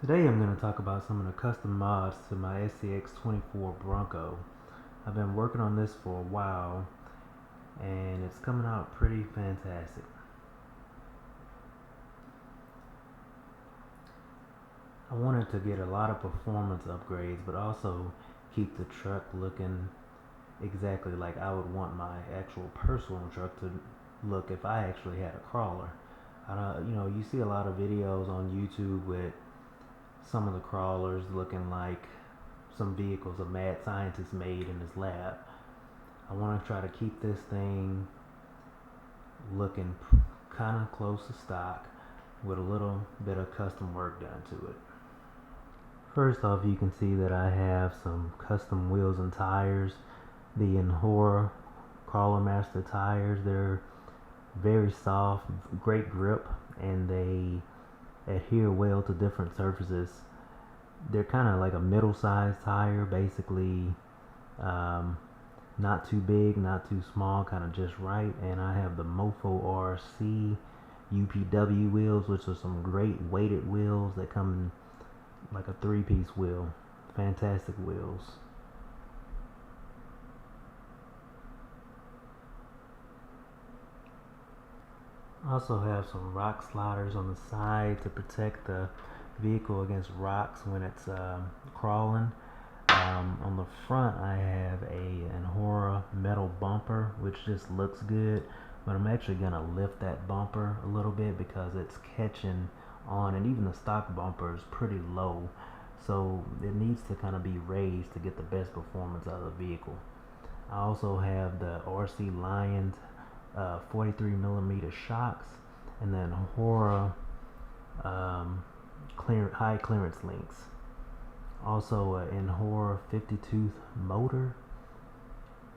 Today I'm going to talk about some of the custom mods to my SCX24 Bronco. I've been working on this for a while and it's coming out pretty fantastic. I wanted to get a lot of performance upgrades but also keep the truck looking exactly like I would want my actual personal truck to look if I actually had a crawler. You see a lot of videos on YouTube with some of the crawlers looking like some vehicles a mad scientist made in his lab. I want to try to keep this thing looking kind of close to stock with a little bit of custom work done to it. First off, you can see that I have some custom wheels and tires. The Injora Crawler Master tires, they're very soft, great grip, and they adhere well to different surfaces. They're kind of like a middle-sized tire, basically. Not too big, not too small, kind of just right. And I have the Mofo RC UPW wheels, which are some great weighted wheels that come in like a three-piece wheel. Fantastic wheels. Also have some rock sliders on the side to protect the vehicle against rocks when it's crawling. On the front I have a Injora metal bumper which just looks good, but I'm actually going to lift that bumper a little bit because it's catching on, and even the stock bumper is pretty low, so it needs to kind of be raised to get the best performance out of the vehicle. I also have the RC Lions 43mm shocks and then Injora high clearance links. Also an Injora 50-tooth motor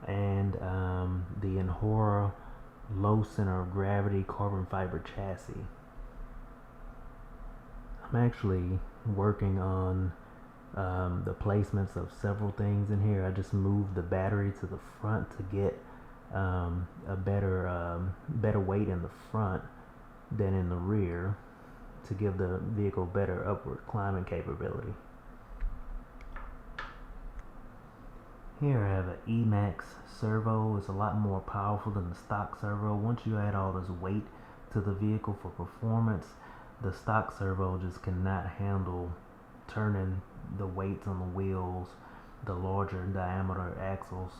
and the Injora low center of gravity carbon fiber chassis. I'm actually working on the placements of several things in here. I just moved the battery to the front to get a better weight in the front than in the rear to give the vehicle better upward climbing capability. Here I have an Emaxx Servo. It's a lot more powerful than the stock servo. Once you add all this weight to the vehicle for performance, the stock servo just cannot handle turning the weights on the wheels, the larger diameter axles.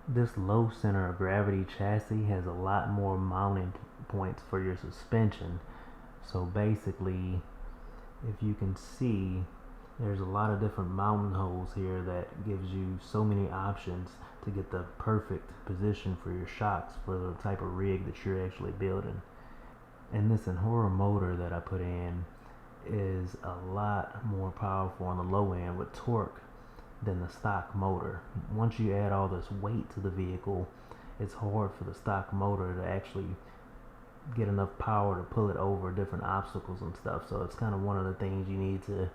This low center of gravity chassis has a lot more mounting points for your suspension. So basically, if you can see, there's a lot of different mounting holes here that gives you so many options to get the perfect position for your shocks for the type of rig that you're actually building. And this Injora motor that I put in is a lot more powerful on the low end with torque than the stock motor. Once you add all this weight to the vehicle, it's hard for the stock motor to actually get enough power to pull it over different obstacles and stuff. So it's kind of one of the things you need to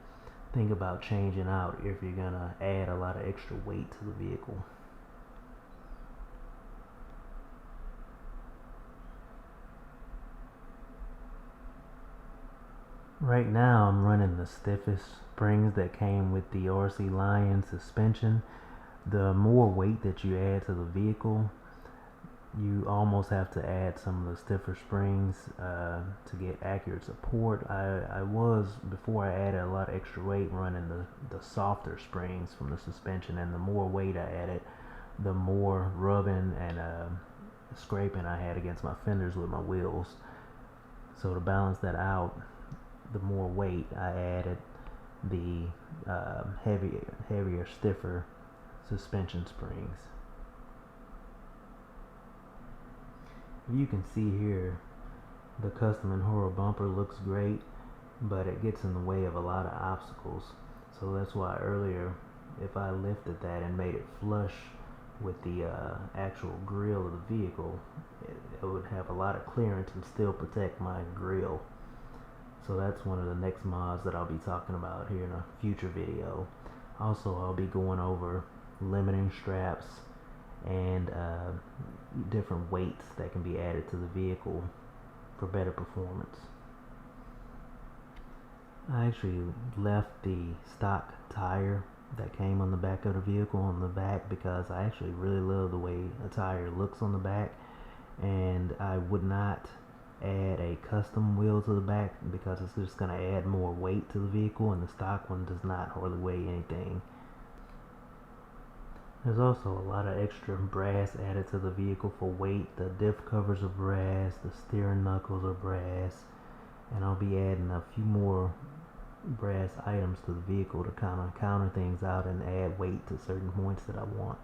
think about changing out if you're gonna add a lot of extra weight to the vehicle. Right now I'm running the stiffest springs that came with the RC Lion suspension. The more weight that you add to the vehicle, you almost have to add some of the stiffer springs to get accurate support. I was, before I added a lot of extra weight, running the softer springs from the suspension, and the more weight I added, the more rubbing and scraping I had against my fenders with my wheels. So to balance that out, the more weight I added, the heavier, stiffer suspension springs. You can see here the custom Injora bumper looks great, but it gets in the way of a lot of obstacles. So that's why earlier, if I lifted that and made it flush with the actual grille of the vehicle, it would have a lot of clearance and still protect my grille. So that's one of the next mods that I'll be talking about here in a future video. Also, I'll be going over limiting straps and different weights that can be added to the vehicle for better performance. I actually left the stock tire that came on the back of the vehicle on the back because I actually really love the way a tire looks on the back, and I would not add a custom wheel to the back because it's just going to add more weight to the vehicle, and the stock one does not hardly weigh anything. There's also a lot of extra brass added to the vehicle for weight. The diff covers are brass, the steering knuckles are brass, and I'll be adding a few more brass items to the vehicle to kind of counter things out and add weight to certain points that I want.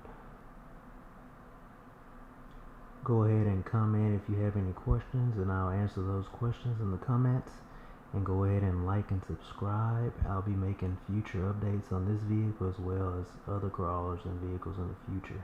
Go ahead and comment if you have any questions, and I'll answer those questions in the comments. And go ahead and like and subscribe. I'll be making future updates on this vehicle as well as other crawlers and vehicles in the future.